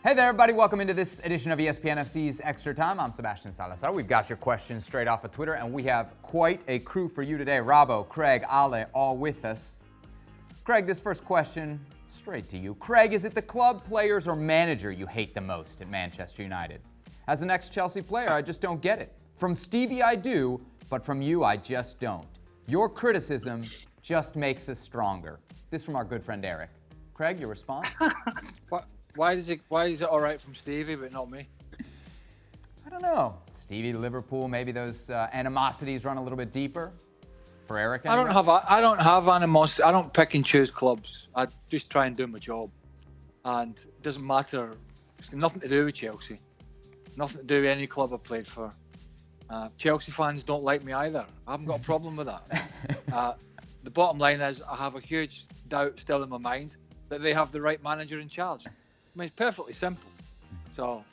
Hey there, everybody. Welcome into this edition of ESPN FC's Extra Time. I'm Sebastian Salazar. We've got your questions straight off of Twitter, and we have quite a crew for you today. Robbo, Craig, Ale, all with us. Craig, this first question, straight to you. Craig, is it the club, players, or manager you hate the most at Manchester United? As an ex-Chelsea player, I just don't get it. From Stevie, I do, but from you, I just don't. Your criticism just makes us stronger. This from our good friend Eric. Craig, your response? Why is it all right from Stevie but not me? I don't know. Stevie, Liverpool, maybe those animosities run a little bit deeper. For Eric, anyway. I don't have animosity. I don't pick and choose clubs. I just try and do my job, and it doesn't matter. It's nothing to do with Chelsea. Nothing to do with any club I played for. Chelsea fans don't like me either. I haven't got a problem with that. The bottom line is I have a huge doubt still in my mind that they have the right manager in charge. I mean, it's perfectly simple. So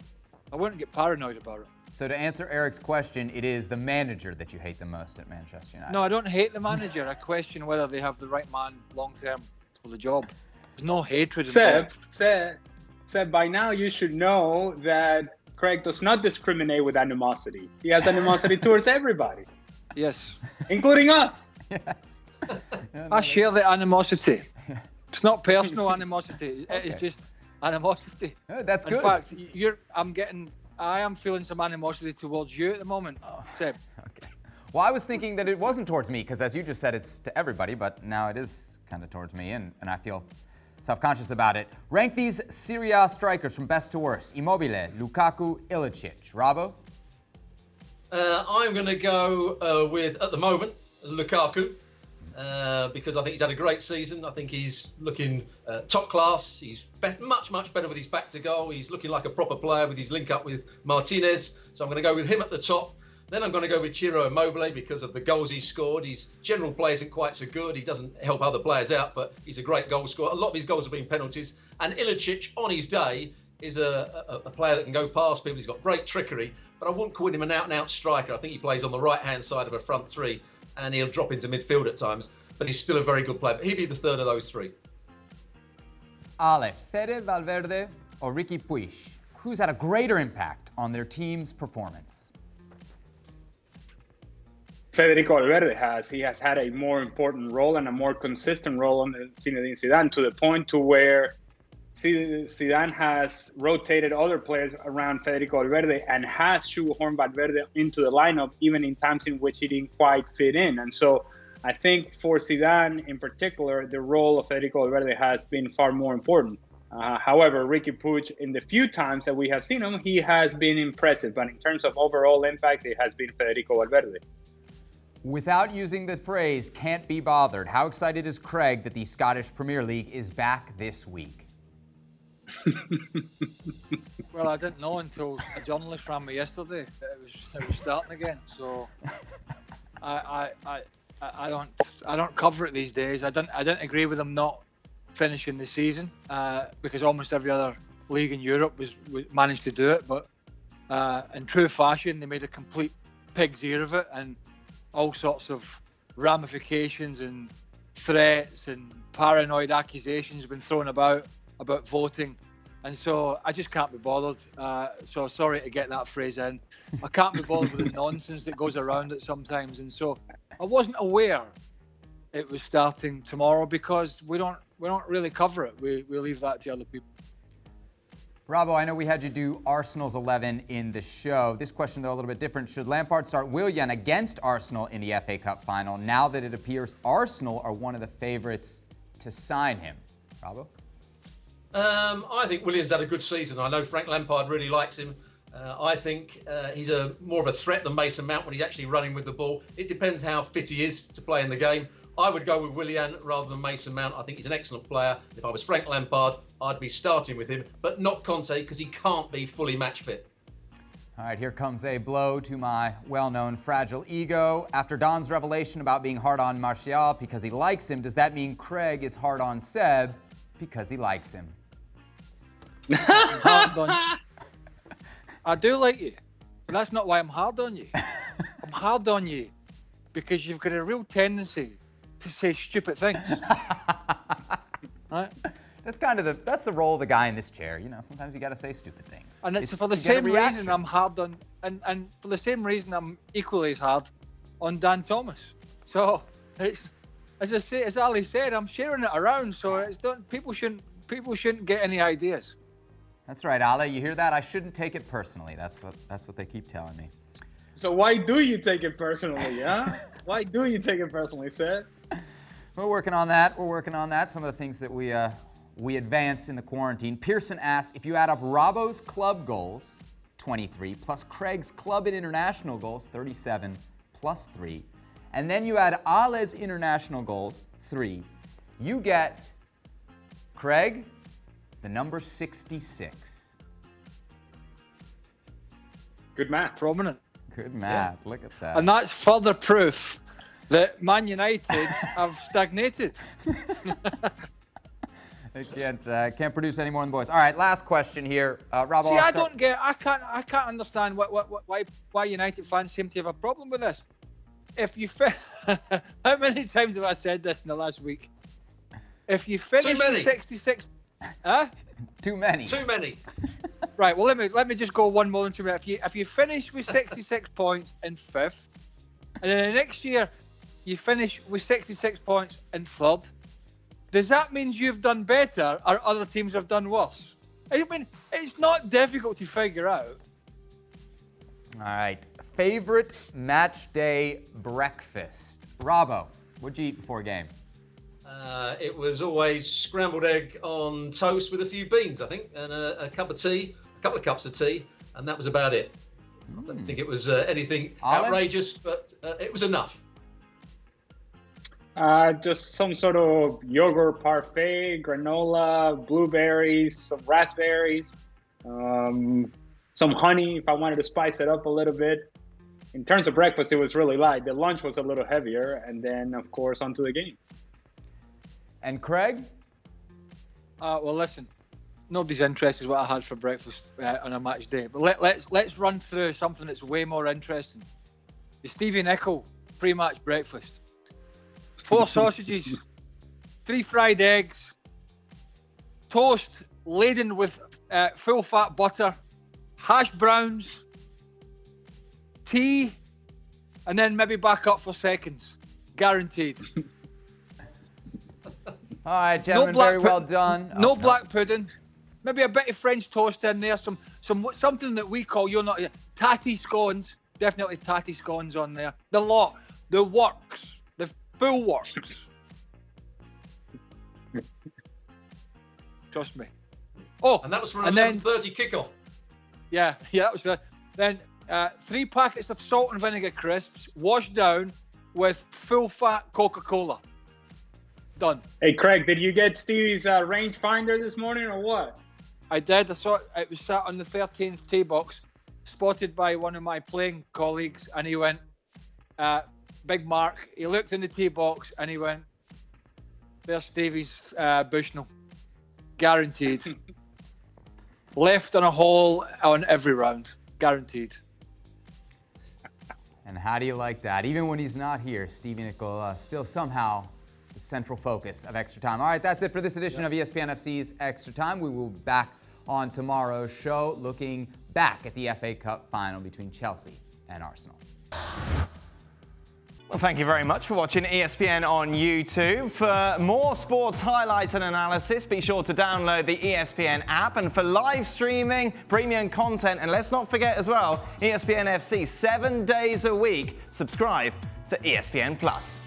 I wouldn't get paranoid about it. So to answer Eric's question, it is the manager that you hate the most at Manchester United. No, I don't hate the manager. I question whether they have the right man long-term for the job. There's no hatred involved. Seb, by now you should know that Craig does not discriminate with animosity. He has animosity towards everybody. Yes. Including us. Yes. I share the animosity. It's not personal animosity. Okay. It's just animosity. That's good. In fact, I am feeling some animosity towards you at the moment, Seb. Okay. Well, I was thinking that it wasn't towards me, because as you just said, it's to everybody, but now it is kind of towards me, and I feel self-conscious about it. Rank these Serie A strikers from best to worst. Immobile, Lukaku, Ilicic. Robbo? I'm going to go with, at the moment, Lukaku. Because I think he's had a great season. I think he's looking top class. He's much better with his back to goal. He's looking like a proper player with his link up with Martinez. So I'm going to go with him at the top. Then I'm going to go with Ciro Immobile because of the goals he's scored. His general play isn't quite so good. He doesn't help other players out, but he's a great goal scorer. A lot of his goals have been penalties. And Ilicic, on his day, is a player that can go past people. He's got great trickery, but I wouldn't call him an out-and-out striker. I think he plays on the right-hand side of a front three, and he'll drop into midfield at times. But he's still a very good player. But he'd be the third of those three. Ale, Fede Valverde or Riqui Puig? Who's had a greater impact on their team's performance? Federico Valverde has. He has had a more important role and a more consistent role on the Zinedine Zidane, to the point to where Zidane has rotated other players around Federico Valverde and has shoehorned Valverde into the lineup, even in times in which he didn't quite fit in. And so I think for Zidane in particular, the role of Federico Valverde has been far more important. However, Riqui Puig, in the few times that we have seen him, he has been impressive. But in terms of overall impact, it has been Federico Valverde. Without using the phrase "can't be bothered," how excited is Craig that the Scottish Premier League is back this week? Well, I didn't know until a journalist rang me yesterday that it was starting again. So I don't cover it these days. I don't agree with them not finishing the season because almost every other league in Europe was managed to do it. But in true fashion, they made a complete pig's ear of it, and all sorts of ramifications and threats and paranoid accusations have been thrown about voting. And so I just can't be bothered. So sorry to get that phrase in. I can't be bothered with the nonsense that goes around it sometimes. And so I wasn't aware it was starting tomorrow because we don't really cover it. We leave that to other people. Robbo, I know we had you do Arsenal's 11 in the show. This question, though, a little bit different. Should Lampard start Willian against Arsenal in the FA Cup final now that it appears Arsenal are one of the favourites to sign him? Robbo? I think Willian's had a good season. I know Frank Lampard really likes him. I think he's more of a threat than Mason Mount when he's actually running with the ball. It depends how fit he is to play in the game. I would go with Willian rather than Mason Mount. I think he's an excellent player. If I was Frank Lampard, I'd be starting with him, but not Conte because he can't be fully match fit. All right, here comes a blow to my well-known fragile ego. After Don's revelation about being hard on Martial because he likes him, does that mean Craig is hard on Seb because he likes him? Hard on you. I do like you, but that's not why I'm hard on you. I'm hard on you because you've got a real tendency to say stupid things. Right? that's the role of the guy in this chair. Sometimes you got to say stupid things. And it's for the same reason I'm hard on, and for the same reason I'm equally as hard on Dan Thomas. So it's, as Ali said, I'm sharing it around, so people shouldn't get any ideas. That's right, Ali. You hear that? I shouldn't take it personally. That's what they keep telling me. So why do you take it personally, huh? Why do you take it personally, Seth? We're working on that. Some of the things that we advanced in the quarantine. Pearson asks, if you add up Robbo's club goals, 23, plus Craig's club and international goals, 37, plus 3, and then you add Ale's international goals, 3, you get, Craig, the number 66. Good math. Prominent. Good math. Yeah. Look at that. And that's further proof that Man United have stagnated. They can't produce any more than the boys. All right, last question here, Rob. See, I can't understand why United fans seem to have a problem with this. If you how many times have I said this in the last week? If you finish with 66, Too many. Right. Well, let me just go one more into it. If you finish with 66 points in 5th, and then the next year you finish with 66 points in 3rd, does that mean you've done better or other teams have done worse? I mean, it's not difficult to figure out. All right. Favorite match day breakfast? Robbo, what'd you eat before a game? It was always scrambled egg on toast with a few beans, I think, and a cup of tea, a couple of cups of tea, and that was about it. I don't think it was anything outrageous, but it was enough. Just some sort of yogurt parfait, granola, blueberries, some raspberries, some honey if I wanted to spice it up a little bit. In terms of breakfast, it was really light. The lunch was a little heavier, and then, of course, onto the game. And Craig? Well, listen, nobody's interested in what I had for breakfast on a match day. But let's run through something that's way more interesting. The Stevie Nicol pre-match breakfast. 4 sausages, 3 fried eggs, toast laden with full-fat butter, hash browns, tea, and then maybe back up for seconds. Guaranteed. All right, gentlemen, very well done. No black pudding. Maybe a bit of French toast in there. Something that we call, tatty scones. Definitely tatty scones on there. The lot. The works. The full works. Trust me. Oh, and that was for an 11:30 kickoff. Yeah, that was right. Then 3 packets of salt and vinegar crisps washed down with full-fat Coca-Cola. Done. Hey, Craig, did you get Stevie's rangefinder this morning or what? I did. I saw it was sat on the 13th tee box, spotted by one of my playing colleagues, and he went, Big Mark. He looked in the tee box and he went, there's Stevie's Bushnell. Guaranteed. Left on a hole on every round. Guaranteed. And how do you like that? Even when he's not here, Stevie Nicol still somehow the central focus of Extra Time. All right, that's it for this edition of ESPN FC's Extra Time. We will be back on tomorrow's show looking back at the FA Cup final between Chelsea and Arsenal. Well, thank you very much for watching ESPN on YouTube. For more sports highlights and analysis, be sure to download the ESPN app. And for live streaming, premium content, and let's not forget as well, ESPN FC 7 days a week. Subscribe to ESPN Plus.